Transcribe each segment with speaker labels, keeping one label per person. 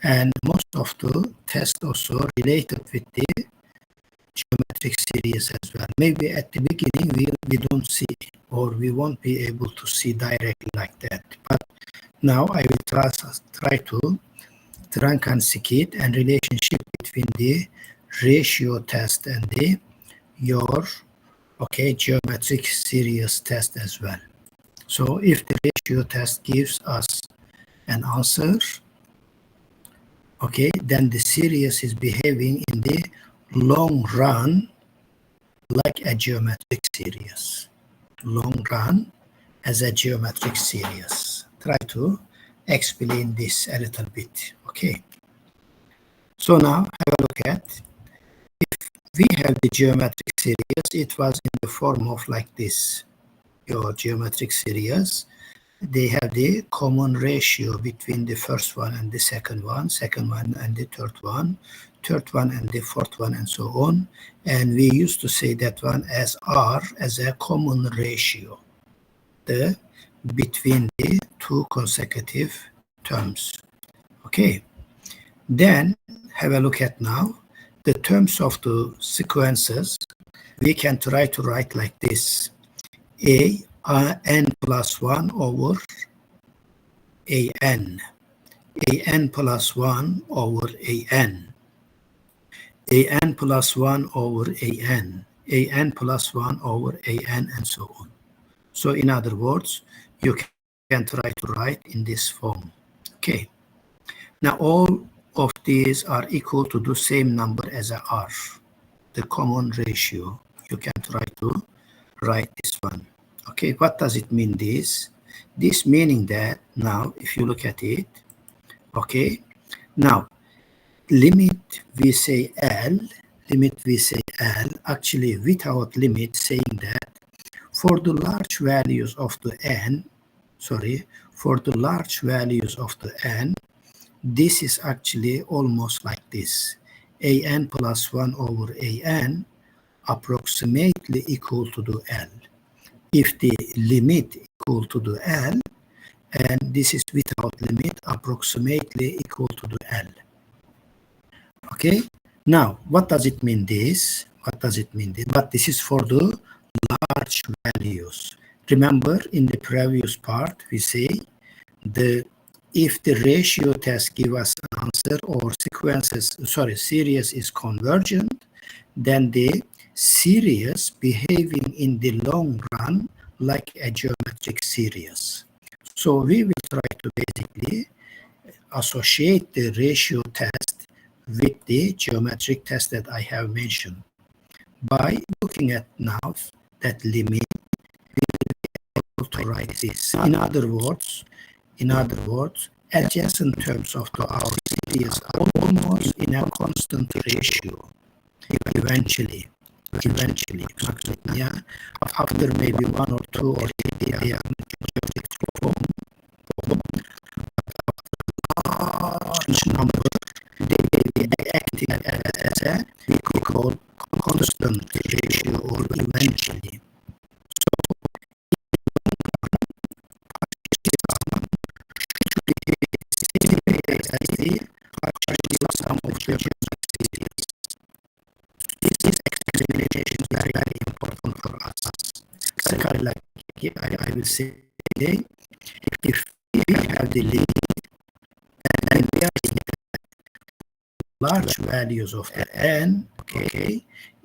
Speaker 1: And most of the tests also related with the geometric series as well. Maybe at the beginning we don't see, or we won't be able to see directly like that. But now I will try to trunk and circuit and relationship between the ratio test and the your geometric series test as well. So if the ratio test gives us an answer, then the series is behaving in the long run like a geometric series. Long run as a geometric series. Try to explain this a little bit. Okay. So now have a look at, if we have the geometric series, it was in the form of like this. Your geometric series, they have the common ratio between the first one and the second one and the third one and the fourth one, and so on. And we used to say that one as R, as a common ratio between the two consecutive terms. Okay. Then have a look at now the terms of the sequences. We can try to write like this: n plus 1 over an plus 1 over an plus 1 over an plus 1 over an, and so on. So in other words, you can try to write in this form. Okay. Now all of these are equal to the same number as a R, the common ratio. You can try to write this one. Okay, what does it mean this? This meaning that now if you look at it, okay, now limit we say L, actually without limit, saying that for the large values of the n, this is actually almost like this: an plus 1 over an approximately equal to the L. If the limit equal to the L, and this is without limit, approximately equal to the L. Okay. Now, what does it mean this? But this is for the large values. Remember, in the previous part, we say if the ratio test give us an answer, or series is convergent, then the series behaving in the long run like a geometric series. So we will try to basically associate the ratio test with the geometric test that I have mentioned. By looking at now that limit, we will be able to write this. In other words, adjacent terms of our series are almost in a constant ratio. Eventually, yeah, after maybe 1 or 2 or 3 geometric form, large number, they may be acting as a we call constant ratio, or eventually. Sum of geometric series. This explanation is very important for us. Like I will say, if we have the limit and we are in large values of n,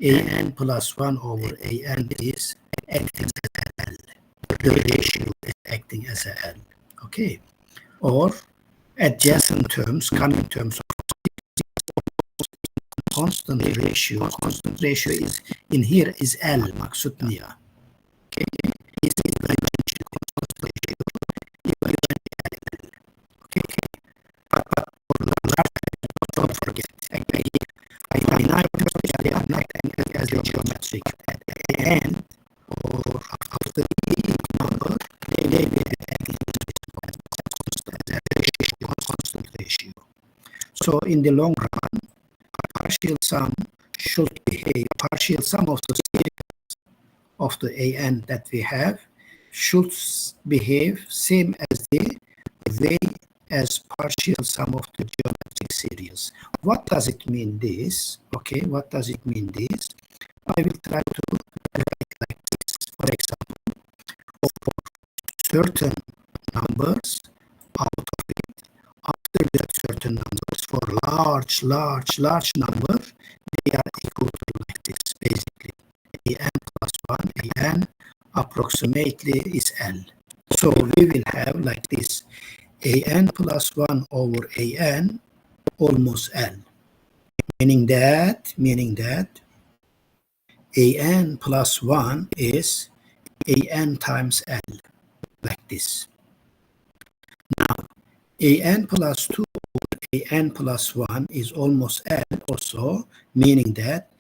Speaker 1: an plus 1 over an is acting as L. The ratio is acting as a L. Okay, or adjacent terms, coming terms of constant ratio. Constant ratio is in here is L, maksud niya. Okay, it's eventually constant ratio, eventually L. Okay, but for the large, don't forget. I not they are not acting as a geometric at the end, or after the number, they will be acting as a constant ratio. So in the long run, partial sum should behave, partial sum of the series of the an that we have should behave same as the way as partial sum of the geometric series. What does it mean this? Okay, what does it mean this? I will try to write like this. For example, for certain numbers out of it, after that certain numbers, for large number, they are equal to like this, basically. An plus 1, An approximately is L. So we will have like this, An plus 1 over An almost L. Meaning that An plus 1 is An times L, like this. Now, An plus 2 over An plus 1 is almost L also, meaning that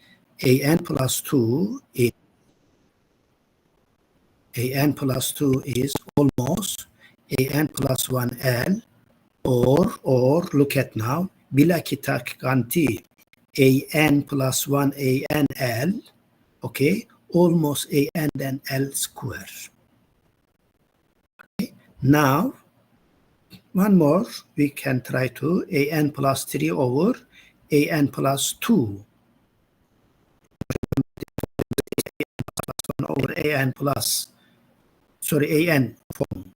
Speaker 1: An plus 2 is almost An plus 1 L, or look at now, bila kita ganti An plus 1 An L, okay, almost An then L square. Okay. Now, one more, we can try to An plus 3 over An plus 2. Over An plus, An form.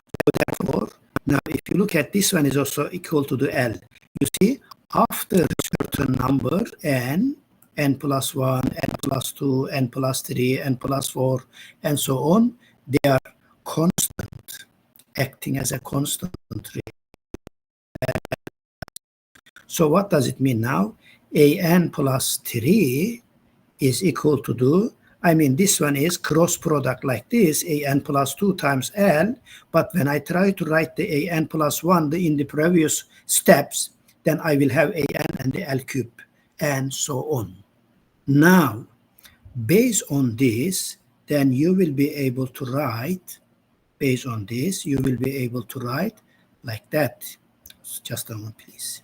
Speaker 1: So therefore, now if you look at this one is also equal to the L. You see, after certain number n plus 1, n plus 2, n plus 3, n plus 4, and so on, they are constant, acting as a constant rate. So what does it mean now? An plus 3 is equal to the, this one is cross product like this, An plus 2 times L, but when I try to write the An plus 1 in the previous steps, then I will have An and the L cube, and so on. Now, based on this, then you will be able to write, based on this, you will be able to write like that. Just a moment, please.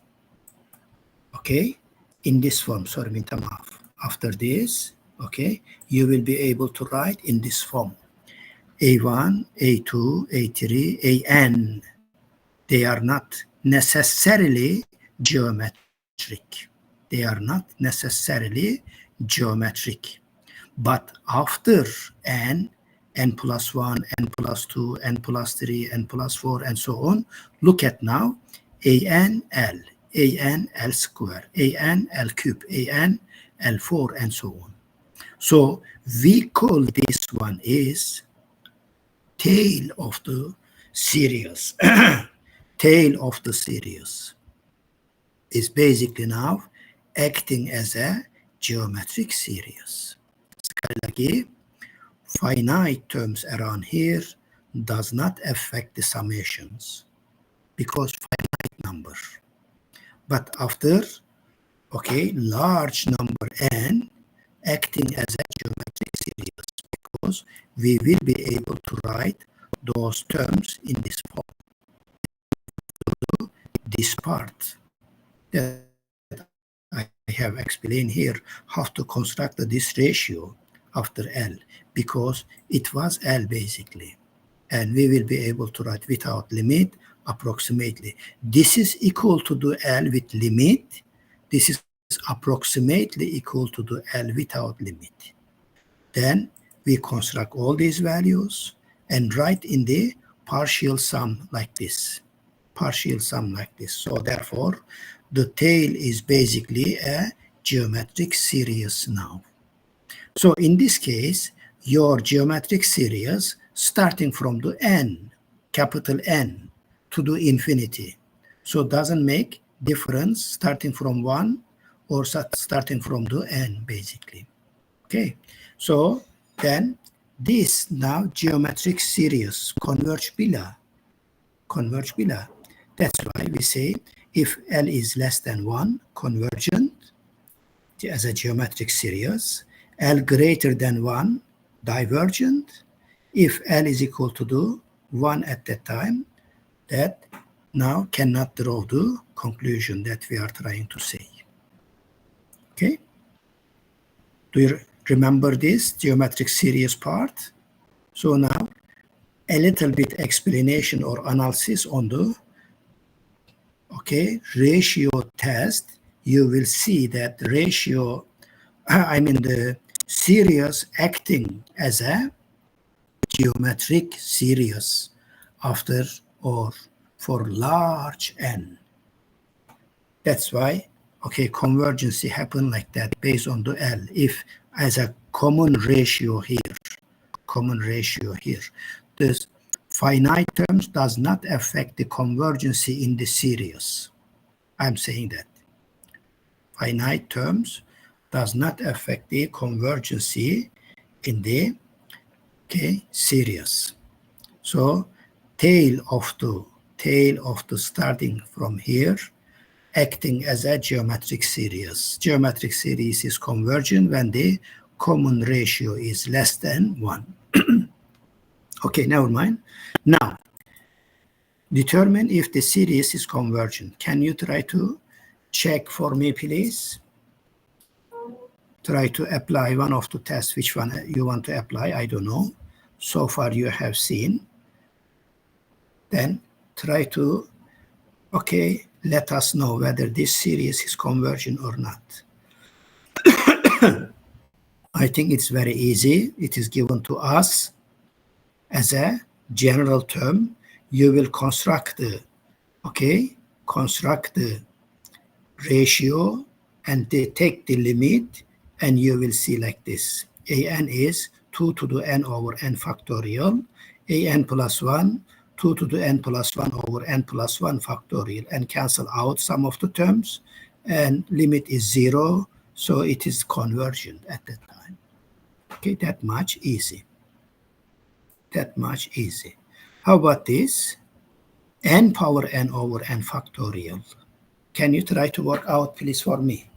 Speaker 1: Okay, in this form, sorry, minta maaf. After this, okay, you will be able to write in this form. A1, A2, A3, An. They are not necessarily geometric. They are not necessarily geometric. But after n plus 1, n plus 2, n plus 3, n plus 4, and so on, look at now, An L, An L square, An L cube, An L4, and so on. So we call this one is tail of the series. Tail of the series is basically now acting as a geometric series. Sekali lagi, finite terms around here does not affect the summations because finite number. But after, okay, large number n acting as a geometric series, because we will be able to write those terms in this form. So this part that I have explained here, how to construct this ratio after L, because it was L basically. And we will be able to write without limit approximately. This is equal to the L with limit. This is approximately equal to the L without limit. Then we construct all these values and write in the partial sum like this. Partial sum like this. So therefore, the tail is basically a geometric series now. So in this case, your geometric series starting from the n, capital N, to the infinity. So it doesn't make difference starting from 1 or starting from the n, basically. Okay, so then this now geometric series converge bila. That's why we say if L is less than 1, convergent as a geometric series, L greater than 1, divergent. If L is equal to the 1 at that time, that now cannot draw the conclusion that we are trying to say. Okay? Do you remember this geometric series part? So now a little bit explanation or analysis on the okay, ratio test, you will see that ratio, the series acting as a geometric series after or for large n. That's why, okay, convergence happen like that based on the L. If as a common ratio here, this finite terms does not affect the convergence in the series. I'm saying that. Finite terms does not affect the convergence in the series. So tail of the starting from here, acting as a geometric series. Geometric series is convergent when the common ratio is less than 1. Okay, never mind. Now, determine if the series is convergent. Can you try to check for me, please? Try to apply one of the tests. Which one you want to apply? I don't know. So far you have seen. Then try to, okay, let us know whether this series is convergent or not. I think it's very easy. It is given to us as a general term. You will construct the ratio and they take the limit, and you will see like this. An is 2 to the n over n factorial, an plus 1, 2 to the n plus 1 over n plus 1 factorial, and cancel out some of the terms, and limit is 0, so it is convergent at that time. Okay, that much easy. That much easy. How about this? N power n over n factorial. Can you try to work out, please, for me?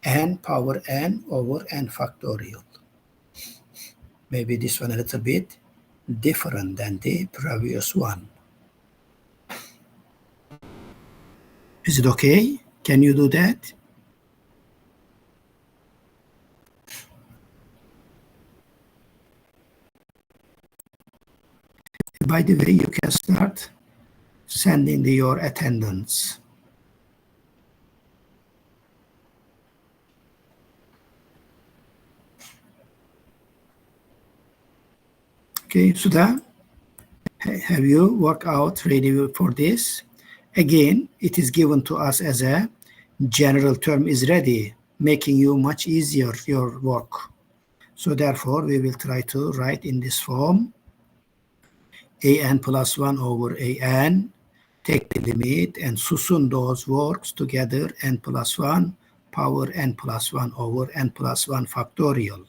Speaker 1: N power n over n factorial. Maybe this one a little bit different than the previous one. Is it okay? Can you do that? By the way, you can start sending your attendance. Okay, Sudha, have you worked out ready for this? Again, it is given to us as a general term is ready, making you much easier your work. So therefore, we will try to write in this form, an plus 1 over an, take the limit, and susun those works together, n plus 1 power n plus 1 over n plus 1 factorial.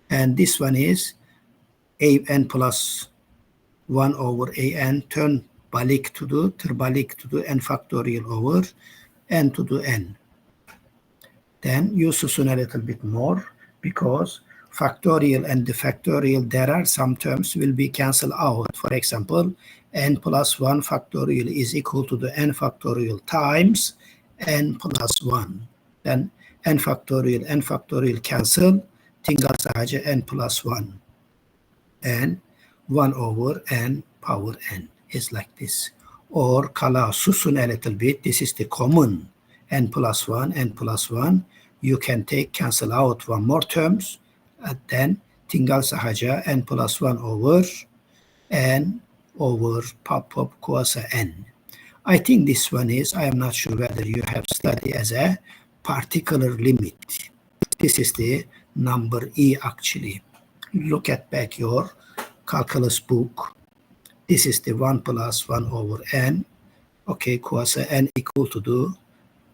Speaker 1: And this one is an plus 1 over an turn balik to the terbalik to the n factorial over n to the n. Then you susun a little bit more, because factorial and the factorial, there are some terms will be cancelled out. For example, n plus 1 factorial is equal to the n factorial times n plus 1. Then n factorial cancel, tinggal sahaja n plus 1. And 1 over n power n is like this. Or kalau susun a little bit, this is the common n plus 1, you can take cancel out one more terms, and then tinggal sahaja n plus 1 over n over pop kuasa n. I think this one is, I am not sure whether you have studied as a particular limit. This is the number E actually. Look at back your calculus book. This is the 1 plus 1 over n. Okay, kuasa n equal to the,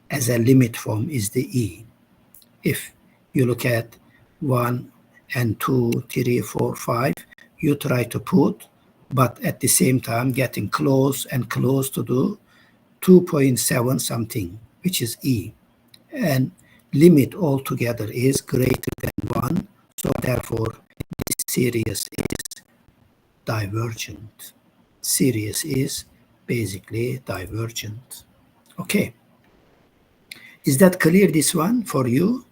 Speaker 1: as a limit form, is the E. If you look at 1 and 2, 3, 4, 5, you try to put, but at the same time getting close and close to the 2.7 something, which is E. And limit altogether is greater than 1, so therefore this series is divergent. Series is basically divergent. Okay. Is that clear, this one, for you?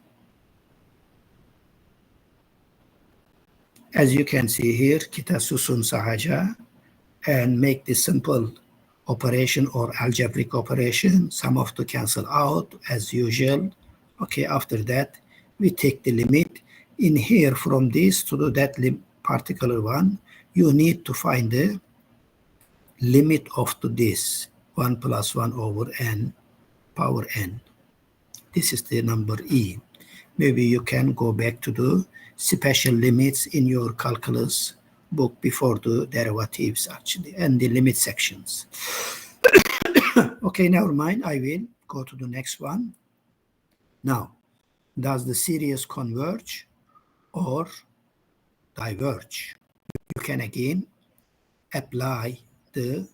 Speaker 1: As you can see here, kita susun sahaja and make this simple operation or algebraic operation, sum of to cancel out as usual. Okay, after that, we take the limit. In here, from this to that particular one, you need to find the limit of to this 1 plus 1 over n power n. This is the number E. Maybe you can go back to the special limits in your calculus book before the derivatives actually and the limit sections. Okay, never mind. I will go to the next one. Now, does the series converge or diverge? You can again apply the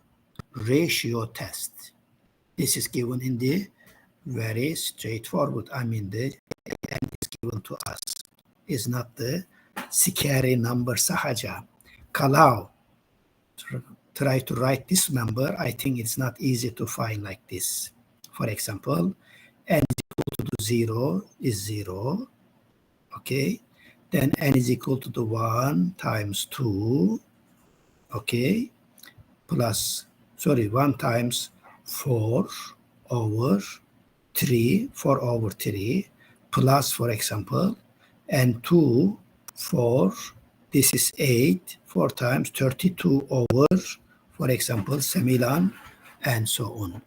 Speaker 1: ratio test. This is given in the very straightforward. I mean, the n is given to us. Is not the scary number sahaja. Kalau try to write this number, I think it's not easy to find like this. For example, n is equal to the 0 is 0. Okay. Then n is equal to the 1 times 2. Okay. Plus, 1 times 4 over 3, 4 over 3, plus, for example, and 2, 4, this is 8, 4 times 32 over, for example, semilan, and so on.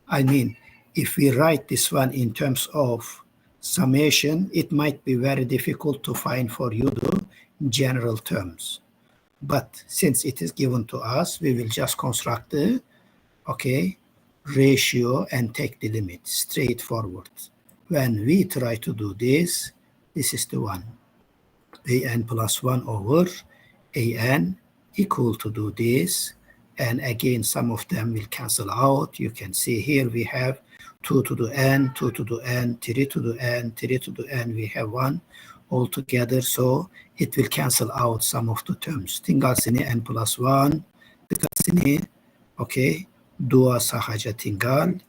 Speaker 1: I mean, if we write this one in terms of summation, it might be very difficult to find for you the general terms. But since it is given to us, we will just construct the, ratio and take the limit, straightforward. When we try to do this, this is the one. an plus 1 over an equal to do this. And again, some of them will cancel out. You can see here we have 2 to the n, 2 to the n, 3 to the n, 3 to the n. We have 1 altogether. So it will cancel out some of the terms. Tinggal sini n plus 1. Dekat sini, dua sahaja tinggal.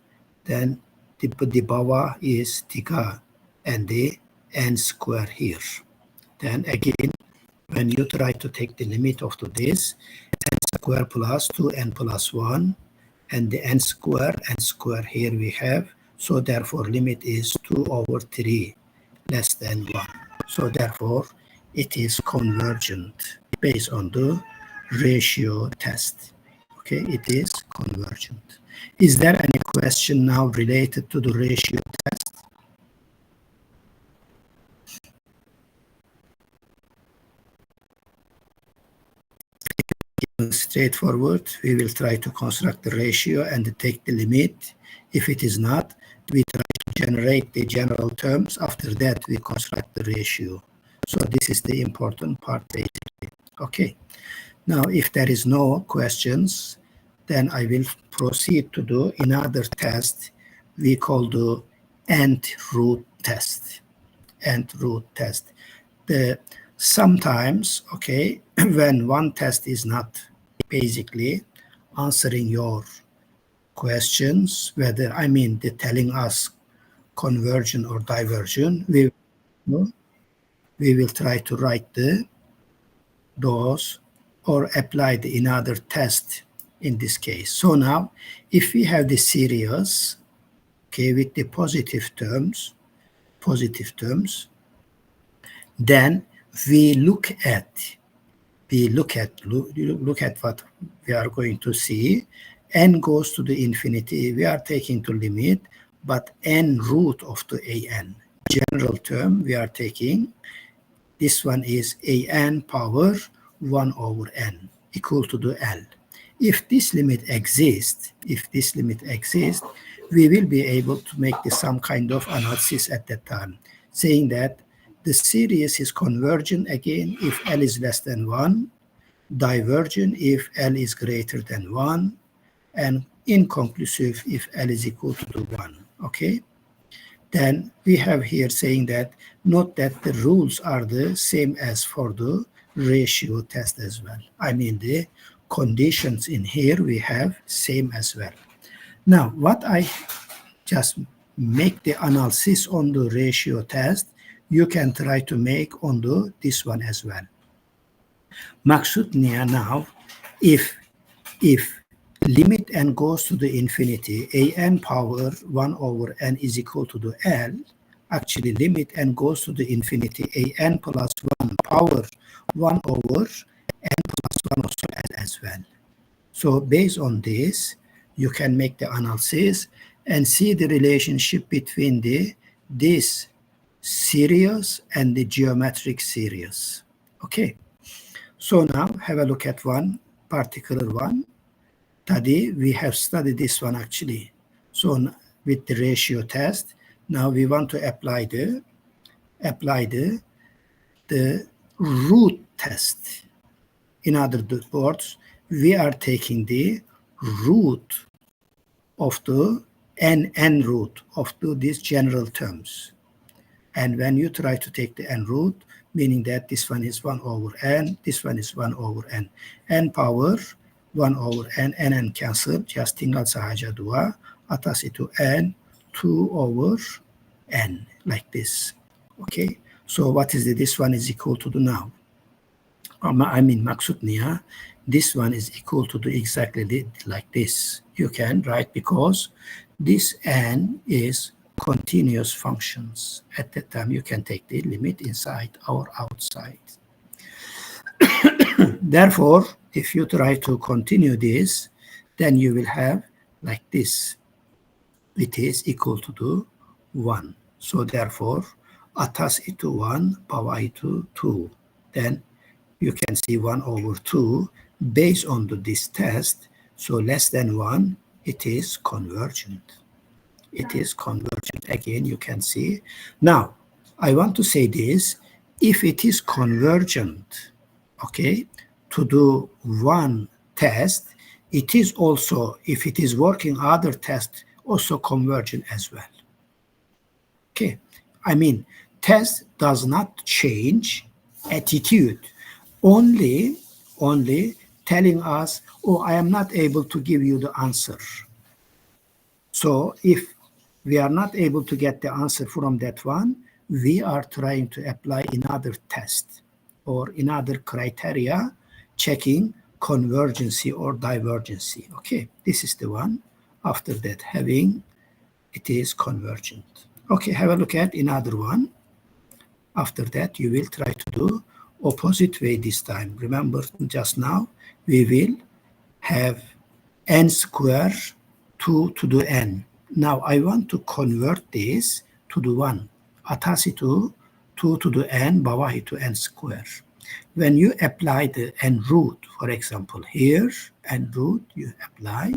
Speaker 1: Then di bawah is 3 and the n square here. Then again, when you try to take the limit of this, n square plus 2n plus 1, and the n square here we have. So therefore, limit is 2 over 3 less than 1. So therefore, it is convergent based on the ratio test. Okay, it is convergent. Is there any question now related to the ratio test? Straightforward, we will try to construct the ratio and take the limit. If it is not, we try to generate the general terms. After that, we construct the ratio. So this is the important part basically. Okay. Now, if there is no questions, then I will proceed to do another test we call the nth root test. Nth root test. Sometimes, when one test is not basically answering your questions, whether, they're telling us conversion or diversion, we will try to write those or apply another test in this case. So now, if we have the series, with the positive terms, then we look at what we are going to see. N goes to the infinity. We are taking to limit, but n root of the an. General term we are taking. This one is an power 1 over n equal to the L. If this limit exists, we will be able to make some kind of analysis at that time, saying that the series is convergent again if L is less than 1, divergent if L is greater than 1, and inconclusive if L is equal to 1. Okay? Then we have here saying that, note that the rules are the same as for the ratio test as well. The conditions in here we have same as well. Now, what I just make the analysis on the ratio test, you can try to make on this one as well. Maksudnya now, if limit n goes to the infinity, an power 1 over n is equal to the L. Actually, limit n goes to the infinity, an plus 1 power 1 over n plus 1 also as well. So based on this, you can make the analysis and see the relationship between this series and the geometric series. Okay. So now have a look at one particular one. Today we have studied this one actually. So with the ratio test, now we want to apply the root test. In other words, we are taking the root of the n root of these general terms. And when you try to take the n root, meaning that this one is 1 over n, this one is 1 over n. N power 1 over n cancel, just tinggal sahaja 2, atas itu n, 2 over n, like this. Okay, so what is this one is equal to the now? I mean, maksudnya, this one is equal to the exactly like this. You can write because this n is continuous functions. At that time, you can take the limit inside or outside. Therefore, if you try to continue this, then you will have like this. It is equal to the 1. So therefore, atas itu 1, bawah itu 2. Then you can see 1 over 2 based on this test. So less than 1, it is convergent. It is convergent. Again, you can see. Now, I want to say this. If it is convergent, okay, to do one test, it is also, if it is working other tests, also convergent as well. Okay, I mean, test does not change attitude. Only telling us, oh, I am not able to give you the answer. So if we are not able to get the answer from that one, we are trying to apply another test or another criteria, checking convergency or divergency. Okay, this is the one. After that, having it is convergent. Okay, have a look at another one. After that, you will try to do opposite way this time. Remember, just now, we will have n square 2 to the n. Now, I want to convert this to the 1. Atas itu 2 to the n, bawah itu n square. When you apply the n root, for example, here, n root, you apply,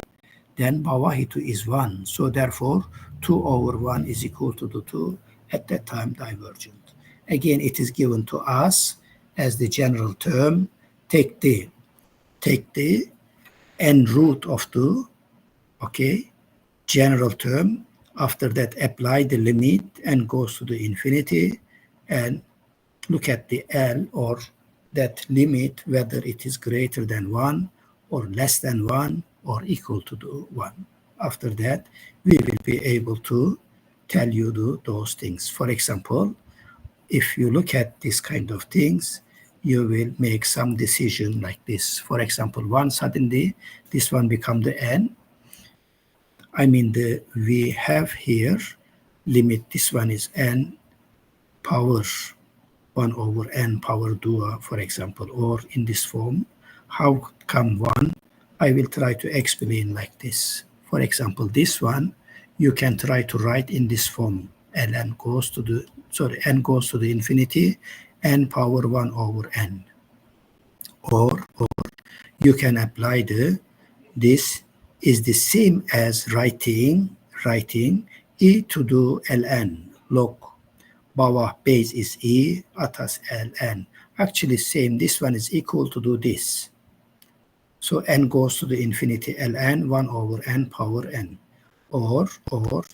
Speaker 1: then bawah itu is 1. So therefore, 2 over 1 is equal to the 2, at that time divergent. Again, it is given to us as the general term. Take the n root of the, okay, general term. After that, apply the limit and goes to the infinity, and look at the L or that limit, whether it is greater than 1 or less than 1 or equal to the 1. After that, we will be able to tell you those things. For example, if you look at this kind of things, you will make some decision like this. For example, one suddenly, this one become the n. I mean, we have here limit, this one is n power 1 over n power 2, for example, or in this form. How come 1? I will try to explain like this. For example, this one, you can try to write in this form. Ln goes to the, sorry, n goes to the infinity, n power 1 over n. Or you can apply this is the same as writing e to the ln, log. Bawah base is e, atas ln. Actually same, this one is equal to do this. So n goes to the infinity, ln 1 over n power n. Or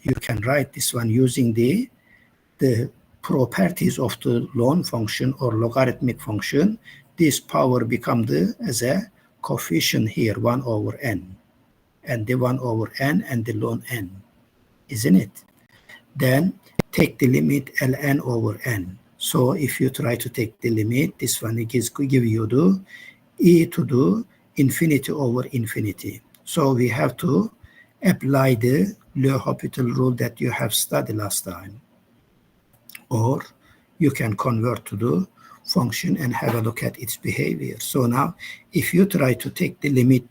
Speaker 1: you can write this one using the properties of the ln function or logarithmic function. This power become as a coefficient here, 1 over n. And the 1 over n and the ln n, isn't it? Then take the limit ln over n. So if you try to take the limit, this one give you the e to the infinity over infinity. So we have to apply the L'Hopital rule that you have studied last time. Or you can convert to the function and have a look at its behavior. So now, if you try to take the limit,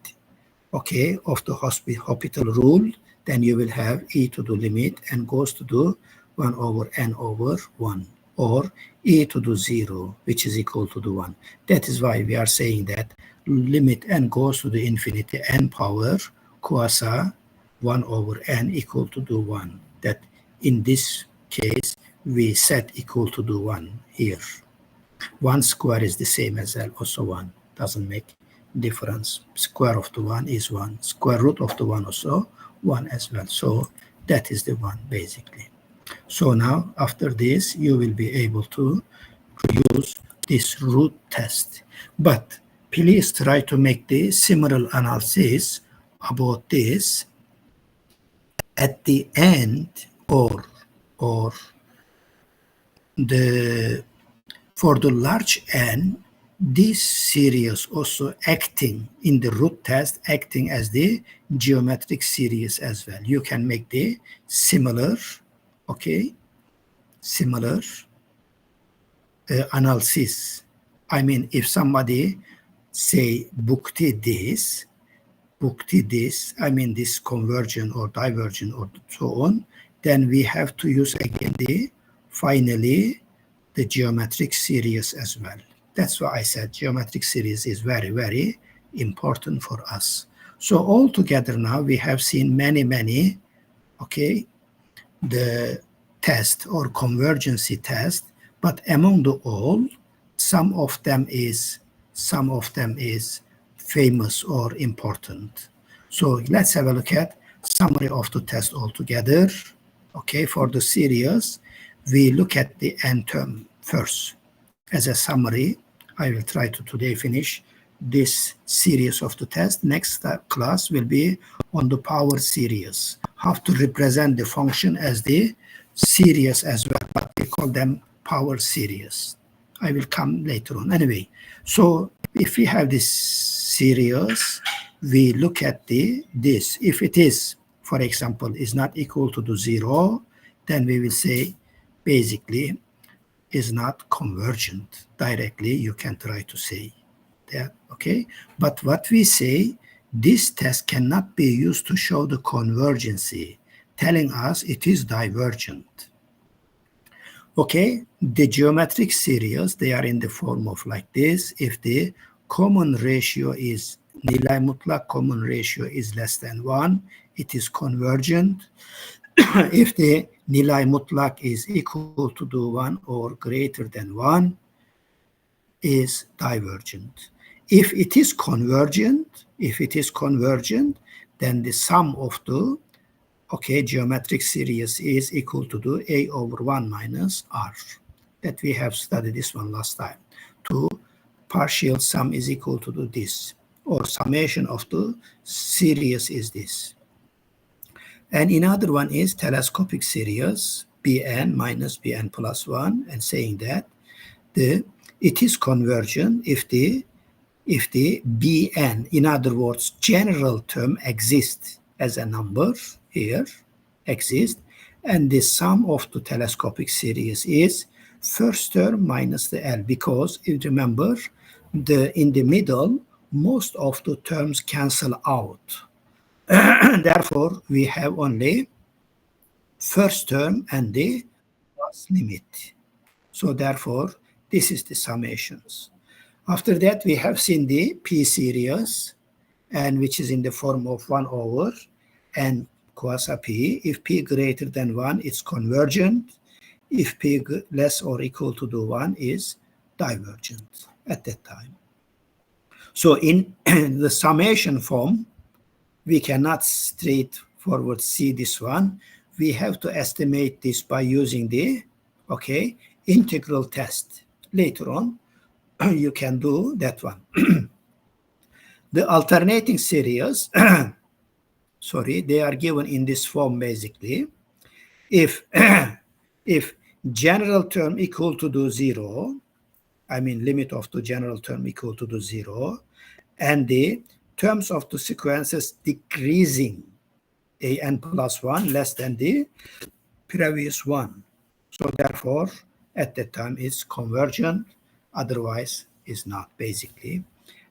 Speaker 1: okay, of the Hospital rule, then you will have e to the limit and goes to the 1 over n over 1, or e to the 0, which is equal to the 1. That is why we are saying that limit n goes to the infinity, n power quasi 1 over n equal to the 1. That in this case, we set equal to the 1 here. 1 square is the same as L, also 1. Doesn't make difference. Square of the 1 is 1. Square root of the 1 also 1 as well. So that is the 1 basically. So now after this, you will be able to use this root test. But please try to make the similar analysis about this at the end, or the for the large n, this series also acting in the root test, acting as the geometric series as well. You can make the similar, okay, similar analysis. I mean, if somebody say booked this, I mean this convergent or divergent or so on, then we have to use again the finally the geometric series as well. That's why I said geometric series is very, very important for us. So all together now we have seen many, okay, the test or convergency test, but among the all, some of them is famous or important. So let's have a look at summary of the test altogether. Okay, for the series, we look at the n term first. As a summary, I will try to today finish this series of the test. Next class will be on the power series, how to represent the function as the series as well, but we call them power series. I will come later on. Anyway, so if we have this series, we look at this. If it is, for example, is not equal to the 0, then we will say basically is not convergent. Directly, you can try to say that, okay? But what we say, this test cannot be used to show the convergency, telling us it is divergent. Okay, the geometric series, they are in the form of like this. If the common ratio is nilay mutlak common ratio is less than 1, it is convergent. If the nilay mutlak is equal to the 1 or greater than 1, is divergent. If it is convergent, then the sum of the geometric series is equal to the a over 1 minus r. That we have studied this one last time. To partial sum is equal to this, or summation of the series is this. And another one is telescopic series, bn minus bn plus 1, and saying that it is convergent if the bn, in other words, general term exists as a number here, exists, and the sum of the telescopic series is first term minus the L, because if you remember, in the middle, most of the terms cancel out. Therefore, we have only first term and the plus limit. So therefore, this is the summations. After that, we have seen the P series, and which is in the form of 1 over n quasi P. If P greater than 1, it's convergent. If P less or equal to the 1 is divergent at that time. So in the summation form, we cannot straightforward see this one. We have to estimate this by using the integral test. Later on, you can do that one. The alternating series, sorry, they are given in this form basically. If general term equal to the 0, I mean limit of the general term equal to the 0, and the terms of the sequences decreasing, an plus 1 less than the previous one. So therefore, at that time, it's convergent, otherwise is not, basically.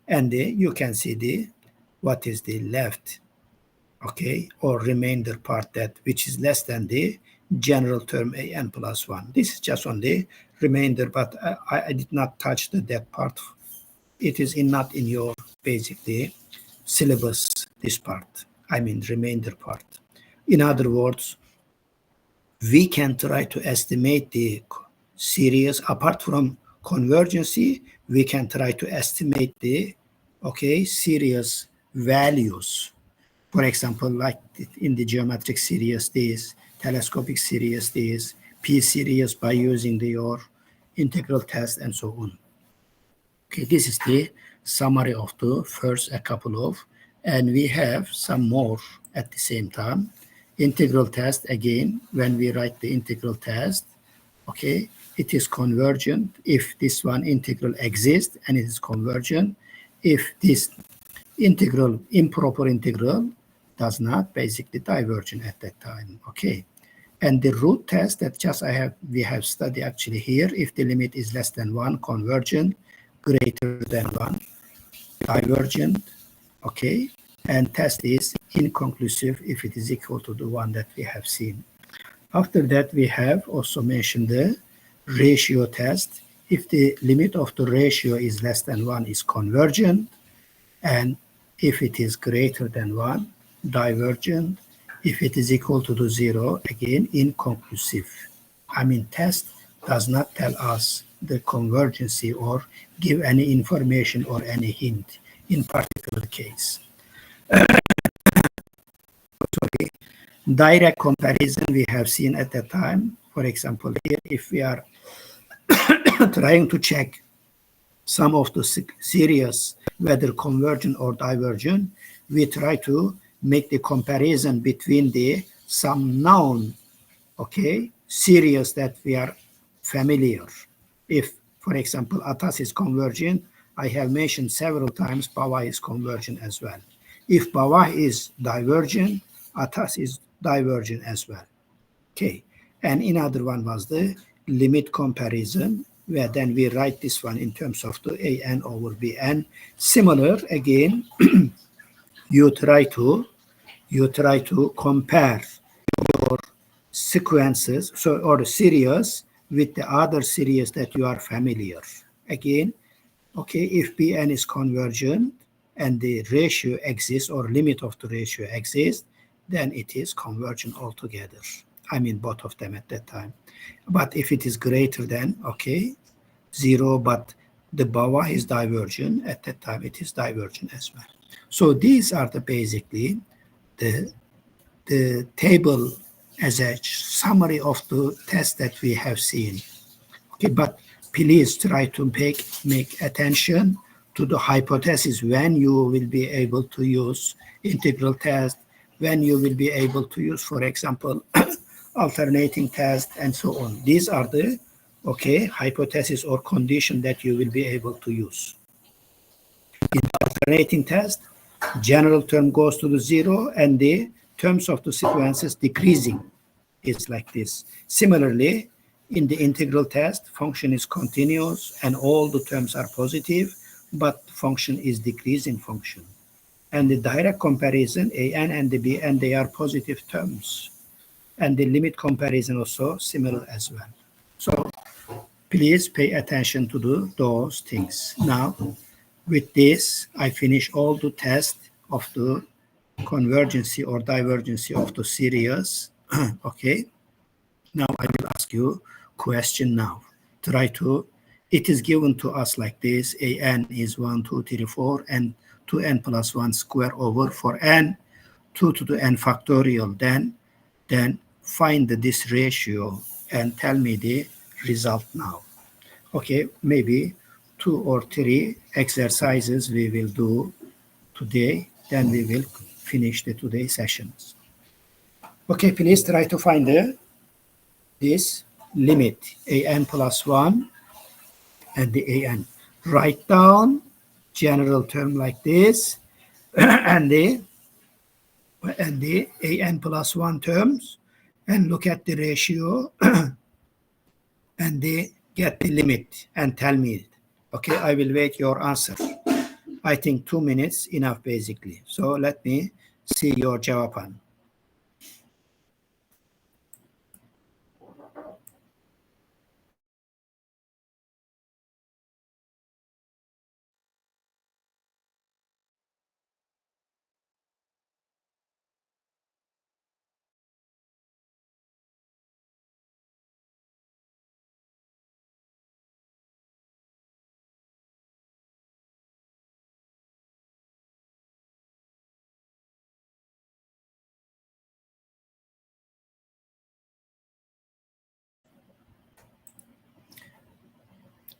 Speaker 1: And you can see what is the left, okay, or remainder part, that which is less than the general term an plus 1. This is just on the remainder, but I did not touch that part. It is not in your, basically, syllabus, this part. I mean, remainder part. In other words, we can try to estimate the series. Apart from convergency, we can try to estimate the, okay, series values. For example, like in the geometric series, this telescopic series, this P series, by using your integral test and so on. Okay, this is the summary of the first a couple of, and we have some more at the same time. Integral test, again, when we write the integral test, okay, it is convergent if this one integral exists, and it is convergent if this integral, improper integral, does not, basically divergent at that time. Okay, and the root test that just we have studied actually here, if the limit is less than 1, convergent, greater than 1, divergent. Okay, and test is inconclusive if it is equal to the one that we have seen. After that, we have also mentioned the ratio test. If the limit of the ratio is less than 1, is convergent, and if it is greater than 1, divergent. If it is equal to the 0, again, inconclusive. I mean, test does not tell us the convergency or give any information or any hint in particular case. Sorry. Direct comparison we have seen at that time. For example, here, if we are trying to check some of the series, whether convergent or divergent, we try to make the comparison between some known, okay, series that we are familiar. If, for example, ATAS is convergent, I have mentioned several times BAWA is convergent as well. If BAWA is divergent, ATAS is divergent as well. Okay, and another one was the limit comparison, where then we write this one in terms of the an over bn. Similar, again, you try to compare your sequences, so, or series, with the other series that you are familiar. Again, okay, if bn is convergent and the ratio exists, or limit of the ratio exists, then it is convergent altogether. I mean, both of them at that time. But if it is greater than, okay, 0, but the BAWA is divergent, at that time it is divergent as well. So these are basically the table as a summary of the test that we have seen. Okay, but please try to make attention to the hypothesis when you will be able to use integral test, when you will be able to use, for example, alternating test, and so on. These are the, okay, hypothesis or condition that you will be able to use. In the alternating test, general term goes to the 0, and the terms of the sequences decreasing is like this. Similarly, in the integral test, function is continuous and all the terms are positive, but function is decreasing function. And the direct comparison, an and the bn, they are positive terms. And the limit comparison also similar as well. So please pay attention to those things. Now, with this, I finish all the tests of the convergency or divergency of the series. Okay. Now I will ask you question now. Try to, it is given to us like this, an is 1, 2, 3, 4, and 2n plus 1 square over for n, 2 to the n factorial. Then find this ratio and tell me the result now. Okay, maybe 2 or 3 exercises we will do today, then we will finish the today sessions. Okay, please try to find this limit, an plus 1 and the an. Write down general term like this, and the an plus 1 terms, and look at the ratio and they get the limit and tell me. Okay, I will wait your answer. I think 2 minutes enough basically. So let me see your jawaban.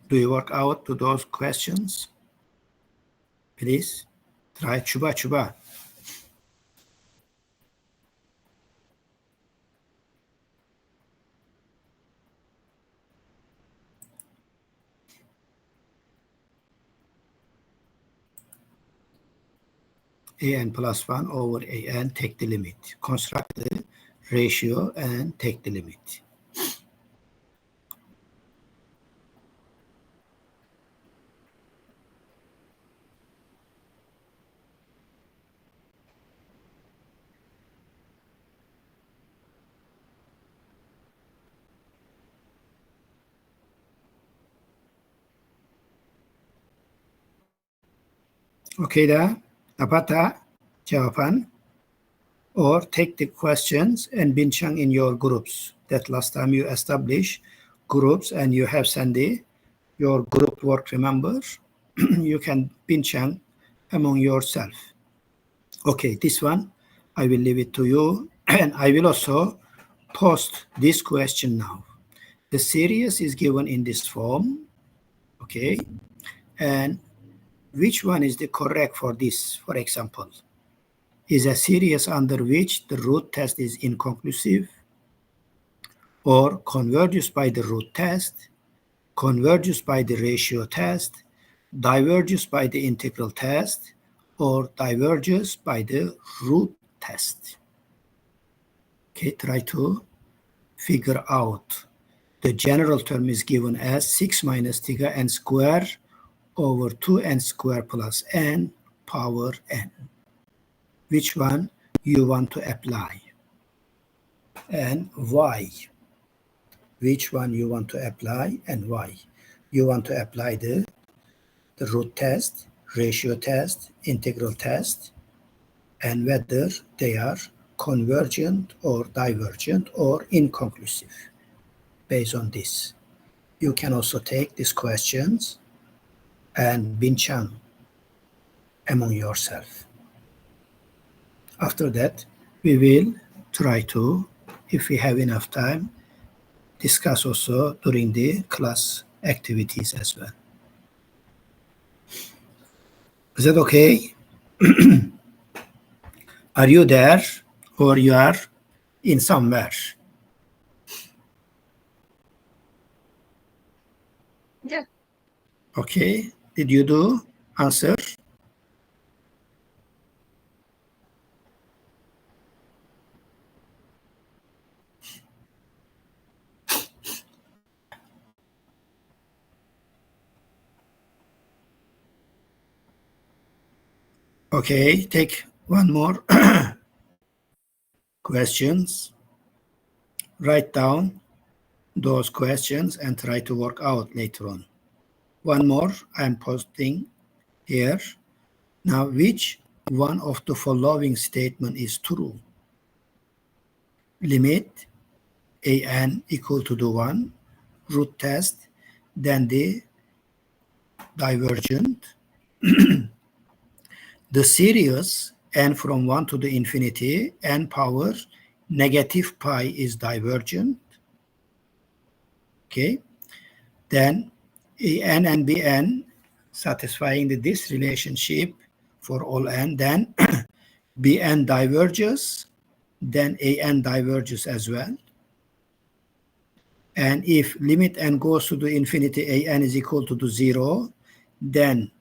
Speaker 1: Do you work out to those questions? Please try chuba. An plus 1 over an, take the limit. Construct the ratio and take the limit. Okay dah? Dapat tak jawapan? Or take the questions and bincang in your groups. That last time you establish groups and you have sent your group work, remember? You can bincang among yourself. Okay, this one, I will leave it to you. And I will also post this question now. The series is given in this form, okay? And which one is the correct for this, for example? Is a series under which the root test is inconclusive, or converges by the root test, converges by the ratio test, diverges by the integral test, or diverges by the root test. Okay, try to figure out. The general term is given as 6 minus theta n square over 2n square plus n power n. Which one you want to apply and why? Which one you want to apply and why? You want to apply the root test, ratio test, integral test, and whether they are convergent or divergent or inconclusive. Based on this, you can also take these questions and bincang among yourself. After that, we will try to, if we have enough time, discuss also during the class activities as well. Is that okay? Are you there or you are in somewhere?
Speaker 2: Yeah.
Speaker 1: Okay. Did you do answer? Okay, take one more questions. Write down those questions and try to work out later on. One more I'm posting here. Now, which one of the following statement is true? Limit an equal to the 1, root test, then the divergent. The series n from 1 to the infinity, n power negative pi is divergent. Okay. Then an and bn satisfying this relationship for all n, then bn diverges, then an diverges as well. And if limit n goes to the infinity, an is equal to the 0, then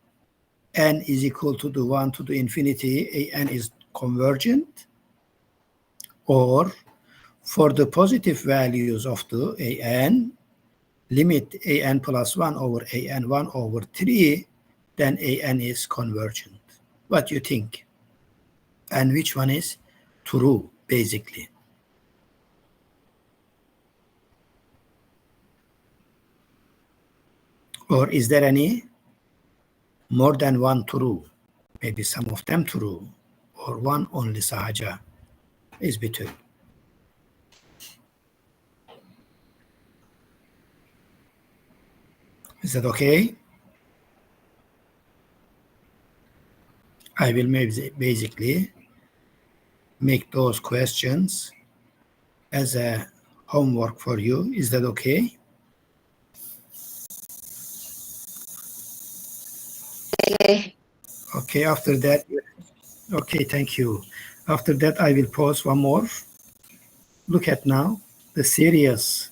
Speaker 1: n is equal to the 1 to the infinity, an is convergent, or for the positive values of the an, limit an plus 1 over an 1 over 3, then an is convergent. What do you think? And which one is true, basically? Or is there any more than one true? Maybe some of them true, or one only sahaja is between. Is that okay? I will basically make those questions as a homework for you. Is that okay? Okay, after that, okay, thank you. After that, I will pause one more. Look at now the series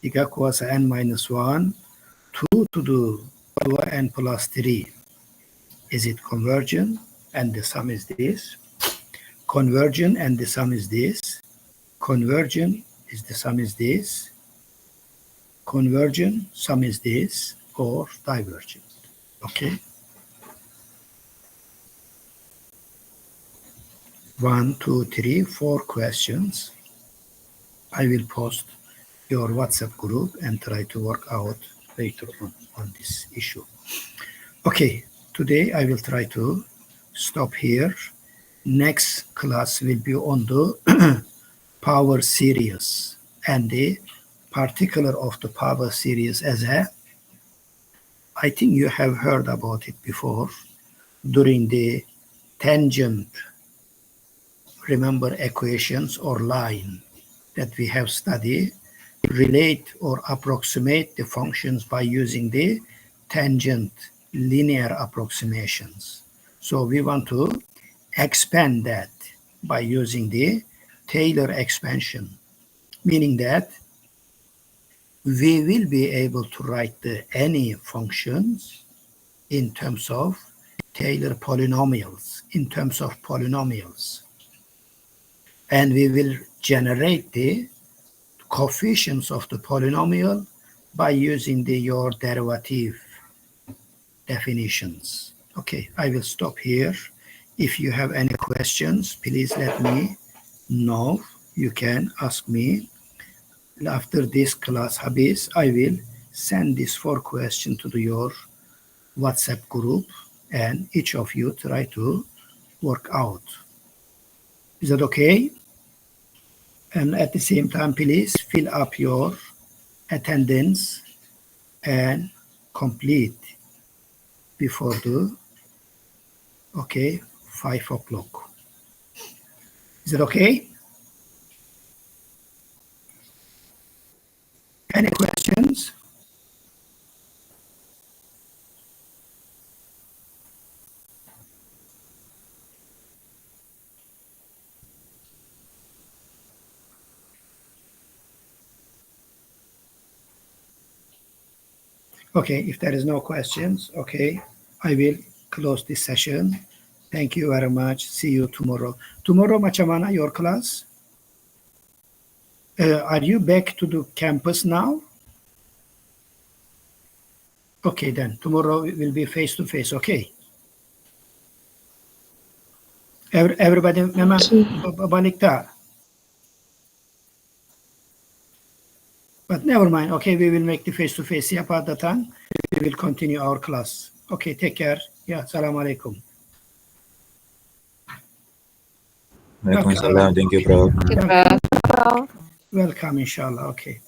Speaker 1: igakuasa n minus 1, 2 to the power n plus 3. Is it convergent? And the sum is this. Convergent and the sum is this. Convergent is the sum is this. Convergent, sum is this, or divergent. Okay. 1, 2, 3, 4 questions. I will post your WhatsApp group and try to work out later on this issue. Okay, today I will try to stop here. Next class will be on the power series and the particular of the power series as a, I think you have heard about it before during the tangent, remember, equations or line that we have studied, relate or approximate the functions by using the tangent linear approximations. So we want to expand that by using the Taylor expansion, meaning that we will be able to write any functions in terms of Taylor polynomials, and we will generate the coefficients of the polynomial by using your derivative definitions. Okay, I will stop here. If you have any questions, please let me know. You can ask me. After this class, Habis, I will send these 4 questions to your WhatsApp group, and each of you try to work out. Is that okay? And at the same time, please fill up your attendance and complete before the 5 o'clock. Is it okay? Any questions? Okay, if there is no questions, okay, I will close this session. Thank you very much. See you tomorrow. Tomorrow, Machamana, your class? Are you back to the campus now? Okay, then tomorrow it will be face-to-face, okay? Everybody, Mama, balikta. But never mind, okay, we will make the face-to-face. Siapa datang, we will continue our class. Okay, take care. Yeah, Assalamu alaikum.
Speaker 2: Waalaikumsalam. Thank you, Prof.
Speaker 1: Welcome, inshallah. Okay.